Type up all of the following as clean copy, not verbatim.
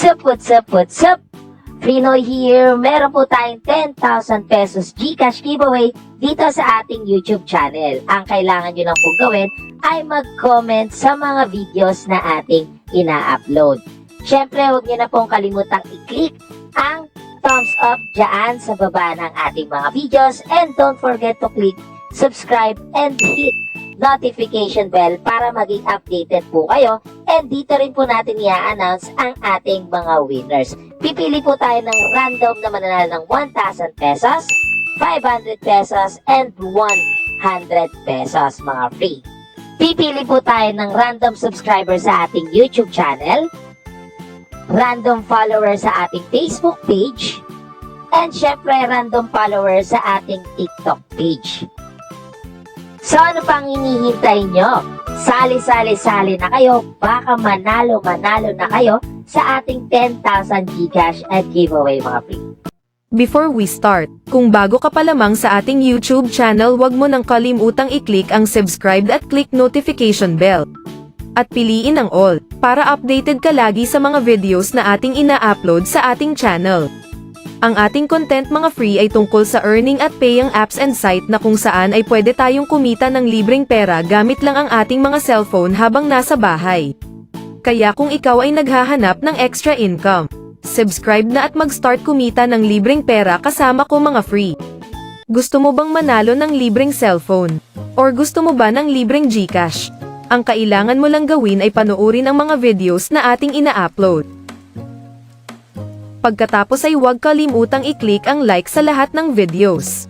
What's up? Frinoy here. Meron po tayong 10,000 pesos GCash giveaway dito sa ating YouTube channel. Ang kailangan nyo lang po gawin ay mag-comment sa mga videos na ating ina-upload. Siyempre, huwag nyo na pong kalimutang i-click ang thumbs up dyan sa baba ng ating mga videos. And don't forget to click subscribe and hit notification bell para maging updated po kayo. And dito rin po natin i-announce ang ating mga winners. Pipili po tayo ng random na mananalo ng 1,000 pesos, 500 pesos, and 100 pesos mga free. Pipili po tayo ng random subscriber sa ating YouTube channel, random follower sa ating Facebook page, and syempre random follower sa ating TikTok page. So ano pang hinihintay nyo? Sali na kayo, baka manalo na kayo sa ating 10,000 GCash at giveaway mga free. Before we start, kung bago ka pa lamang sa ating YouTube channel, huwag mo nang kalimutang i-click ang subscribe at click notification bell. At piliin ang all, para updated ka lagi sa mga videos na ating ina-upload sa ating channel. Ang ating content mga free ay tungkol sa earning at paying apps and site na kung saan ay pwede tayong kumita ng libreng pera gamit lang ang ating mga cellphone habang nasa bahay. Kaya kung ikaw ay naghahanap ng extra income, subscribe na at mag-start kumita ng libreng pera kasama ko mga free. Gusto mo bang manalo ng libreng cellphone? Or gusto mo ba ng libreng GCash? Ang kailangan mo lang gawin ay panoorin ang mga videos na ating ina-upload. Pagkatapos ay huwag kalimutang i-click ang like sa lahat ng videos.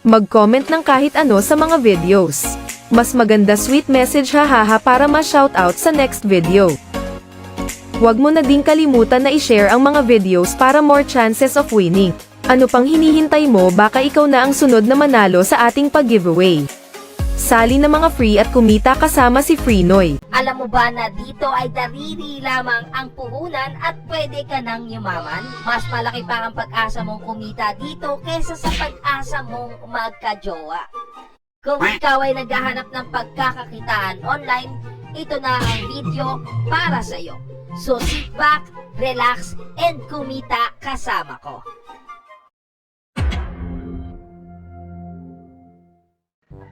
Mag-comment ng kahit ano sa mga videos. Mas maganda sweet message hahaha para ma-shoutout sa next video. Huwag mo na din kalimutan na i-share ang mga videos para more chances of winning. Ano pang hinihintay mo, baka ikaw na ang sunod na manalo sa ating pag-giveaway. Sali na mga free at kumita kasama si Frinoy. Alam mo ba na dito ay dariri lamang ang puhunan at pwede ka nang yumaman? Mas malaki pa ang pag-asa mong kumita dito kesa sa pag-asa mong magkajowa. Kung ikaw ay naghahanap ng pagkakakitaan online, ito na ang video para sa'yo. So sit back, relax, and kumita kasama ko.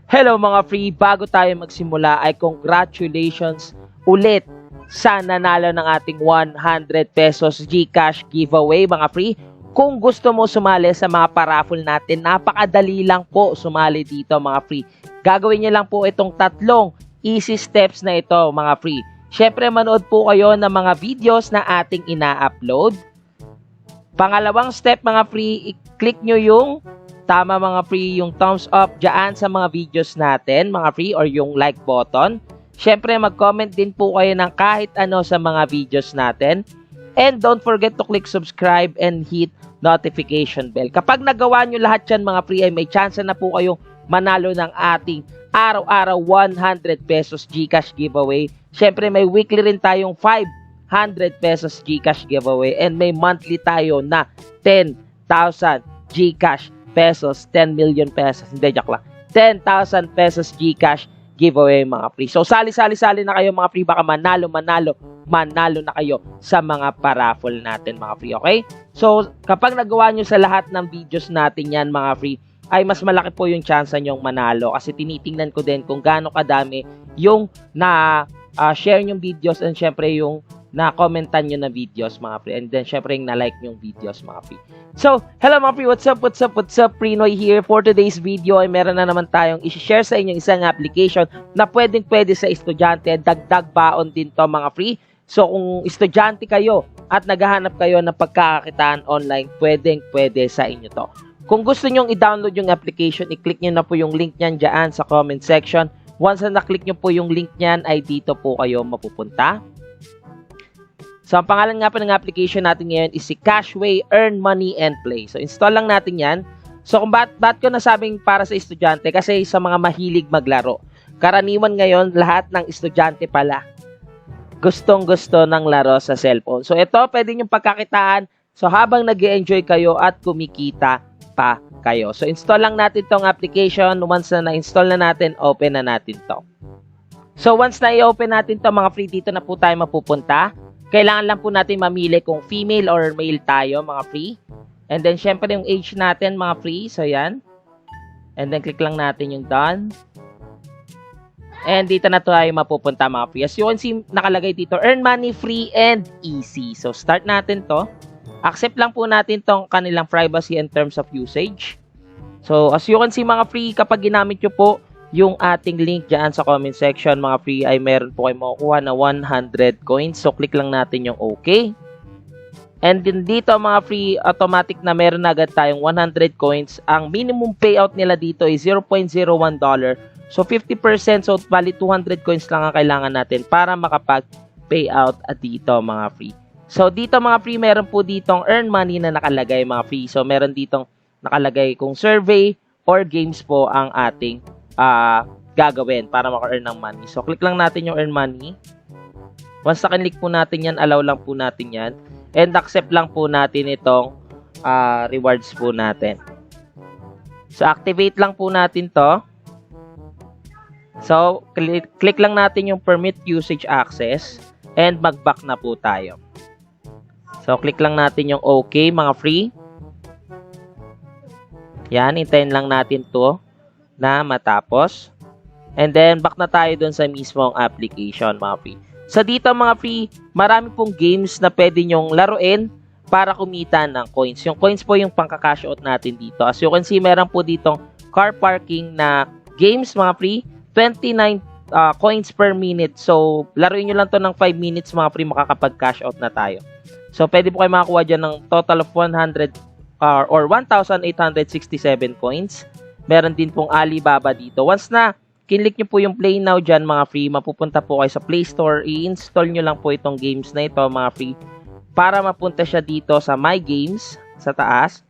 Hello mga free, bago tayo magsimula ay congratulations ulit sa nanalo ng ating 100 pesos GCash giveaway mga free. Kung gusto mo sumali sa mga paraffle natin, napakadali lang po sumali dito mga free. Gagawin niyo lang po itong tatlong easy steps na ito mga free. Syempre manood po kayo ng mga videos na ating ina-upload. Pangalawang step mga free, i-click nyo yung tama mga free, yung thumbs up dyan sa mga videos natin, mga free, or yung like button. Siyempre, mag-comment din po kayo ng kahit ano sa mga videos natin. And don't forget to click subscribe and hit notification bell. Kapag nagawa nyo lahat yan mga free, ay may chance na po kayong manalo ng ating araw-araw 100 pesos GCash giveaway. Siyempre, may weekly rin tayong 500 pesos GCash giveaway. And may monthly tayo na 10,000 GCash pesos, 10 million pesos, hindi, joke lang, 10,000 pesos GCash giveaway mga free. So sali na kayo mga free, baka manalo na kayo sa mga paraffle natin mga free, okay? So kapag nagawa nyo sa lahat ng videos natin yan mga free, ay mas malaki po yung chance nyong manalo kasi tinitingnan ko din kung gaano kadami yung na-share yung videos and syempre yung na-commentan nyo na videos mga free, and then syempre yung na-like yung videos mga free. So, hello mga free, what's up, Frinoy here. For today's video ay meron na naman tayong i-share sa inyo isang application na pwede sa estudyante, dagdag baon din to mga free. So, kung estudyante kayo at naghahanap kayo ng pagkakakitaan online, pwede sa inyo to. Kung gusto nyong i-download yung application, i-click nyo na po yung link nyan dyan sa comment section. Once na na-click nyo po yung link nyan, ay dito po kayo mapupunta. So, ang pangalan nga po ng application natin ngayon is si Cashway Earn Money and Play. So, install lang natin yan. So, kung ba't ko nasabing para sa estudyante? Kasi sa mga mahilig maglaro. Karaniwan ngayon, lahat ng estudyante pala gustong-gusto ng laro sa cellphone. So, ito, pwede nyo pagkakitaan. So, habang nag-e-enjoy kayo at kumikita pa kayo. So, install lang natin tong application. Once na na-install na natin, open na natin to. So, once na i-open natin to mga free, dito na po tayo mapupunta. kailangan lang po natin mamili kung female or male tayo, mga free. And then, syempre, yung age natin, mga free. So, yan. And then, click lang natin yung done. And dito na tayo mapupunta, mga free. As you can see, nakalagay dito, earn money, free, and easy. So, start natin to. Accept lang po natin tong kanilang privacy and terms of usage. So, as you can see, mga free, kapag ginamit nyo po yung ating link dyan sa comment section, mga free, ay meron po kayo makukuha na 100 coins. So, click lang natin yung OK. And then dito, mga free, automatic na meron na agad tayong 100 coins. Ang minimum payout nila dito ay $0.01. So, 50%. So, bali 200 coins lang ang kailangan natin para makapag-payout dito, mga free. So, dito, mga free, meron po ditong earn money na nakalagay, mga free. So, meron ditong nakalagay kung survey or games po ang ating gagawin para maka-earn ng money. So, click lang natin yung earn money. Once na-click po natin yan, allow lang po natin yan. And accept lang po natin itong rewards po natin. So, activate lang po natin to. So, click lang natin yung permit usage access and mag-back na po tayo. So, click lang natin yung OK, mga free. Yan, hintayin lang natin to na matapos. And then, back na tayo dun sa mismong application, mga free. So, dito, mga free, marami pong games na pwede nyong laruin para kumita ng coins. Yung coins po yung pangka-cash out natin dito. As you can see, meron po ditong car parking na games, mga free. 29 coins per minute. So, laruin nyo lang to ng 5 minutes, mga free, makakapag-cash out na tayo. So, pwede po kayo makakuha dyan ng total of 100 or 1,867 coins. Meron din pong Alibaba dito. Once na kinlik nyo po yung Play Now dyan, mga free, mapupunta po kayo sa Play Store. I-install nyo lang po itong games na ito, mga free, para mapunta siya dito sa My Games, sa taas.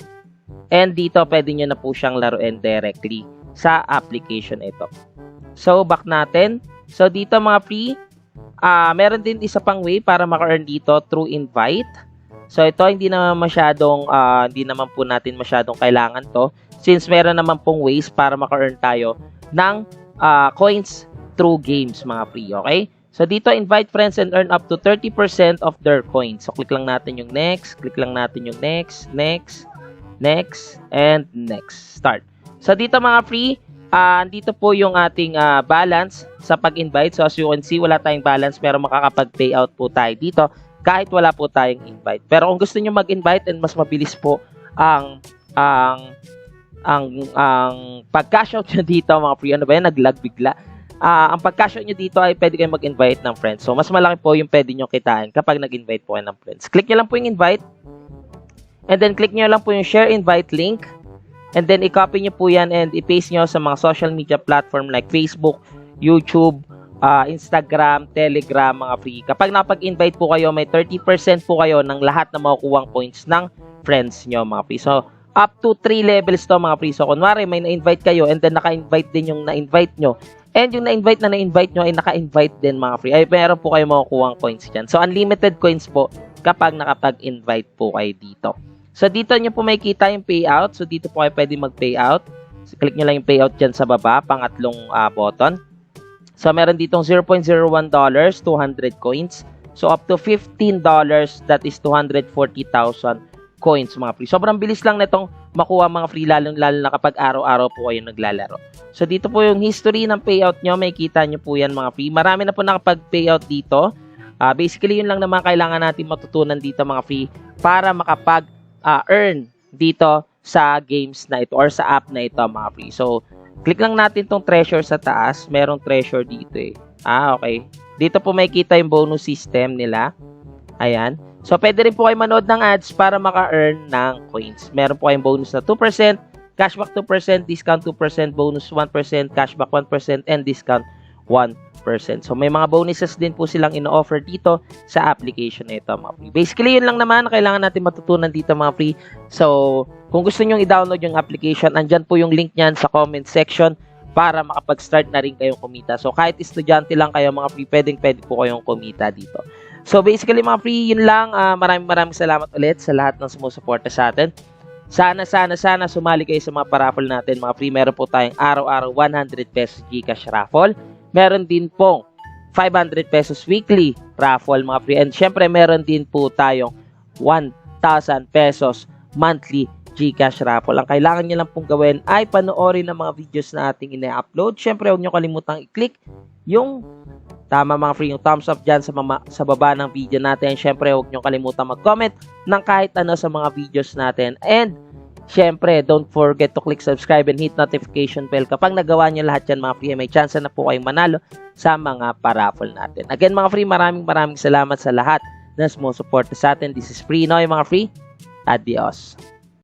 And dito, pwede nyo na po siyang laruin directly sa application ito. So, back natin. So, dito, mga free, meron din isa pang way para maka-earn dito through invite. So, ito, hindi naman po natin masyadong kailangan to. Since meron naman pong ways para maka-earn tayo ng coins through games, mga free, okay? So, dito, invite friends and earn up to 30% of their coins. So, click lang natin yung next, click lang natin yung next, and next. Start. So, dito, mga free, dito po yung ating balance sa pag-invite. So, as you can see, wala tayong balance pero makakapag-payout po tayo dito kahit wala po tayong invite. Pero kung gusto niyo mag-invite and mas mabilis po ang pag-cash out nyo dito, mga free, ano ba yan? Nag-lag bigla. Ang pag-cash out nyo dito ay pwede kayo mag-invite ng friends. So, mas malaki po yung pwede nyo kitain kapag nag-invite po kayo ng friends. Click nyo lang po yung invite. And then, click nyo lang po yung share invite link. And then, i-copy nyo po yan and i-paste nyo sa mga social media platform like Facebook, YouTube, Instagram, Telegram, mga free. Kapag napag-invite po kayo, may 30% po kayo ng lahat na makukuhang points ng friends nyo, mga free. So, up to 3 levels to, mga free. So, kunwari, may na-invite kayo and then naka-invite din yung na-invite nyo. And yung na-invite nyo ay naka-invite din, mga free. Ay, meron po kayo makukuhang points dyan. So, unlimited coins po kapag nakapag-invite po kayo dito. So, dito nyo po makikita yung payout. So, dito po kayo pwede mag-payout. So, click nyo lang yung payout dyan sa baba, pangatlong button. So, meron ditong $0.01, 200 coins. So, up to $15, that is 240,000 coins, mga free. Sobrang bilis lang nitong makuha, mga free, lalo na kapag araw-araw po kayo naglalaro. So, dito po yung history ng payout nyo. Makikita nyo po yan, mga free. Marami na po nakapag-payout dito. Basically, yun lang naman kailangan natin matutunan dito, mga free, para makapag-earn dito sa games na ito or sa app na ito, mga free. So, click lang natin tong treasure sa taas. Merong treasure dito eh. Okay. Dito po makikita yung bonus system nila. Ayan. So, pwede rin po kayo manood ng ads para maka-earn ng coins. Meron po kayong bonus na 2%, cashback 2%, discount 2%, bonus 1%, cashback 1%, and discount 1%. So, may mga bonuses din po silang ino-offer dito sa application na ito, mga free. Basically, yun lang naman kailangan natin matutunan dito, mga free. So, kung gusto nyo i-download yung application, andyan po yung link nyan sa comment section para makapag-start na rin kayong kumita. So, kahit estudyante lang kayo, mga free, pwede po kayong kumita dito. So, basically, mga free, yun lang. Maraming salamat ulit sa lahat ng sumusuporta sa atin. Sana sumali kayo sa mga paraffle natin, mga free. Meron po tayong araw-araw 100 pesos GCash raffle. Meron din pong 500 pesos weekly raffle mga free. And syempre meron din po tayong 1,000 pesos monthly GCash raffle. Ang kailangan nyo lang pong gawin ay panoorin ang mga videos na ating ina-upload. Syempre huwag nyo kalimutang i-click yung tama mga free, yung thumbs up dyan sa baba ng video natin. Syempre huwag nyo kalimutang mag-comment ng kahit ano sa mga videos natin. And syempre, don't forget to click subscribe and hit notification bell. Kapag nagawa nyo lahat yan mga free, may chance na po kayong manalo sa mga paraffle natin. Again mga free, maraming salamat sa lahat na sumusuporta sa atin. This is Free Noy mga free. Adios.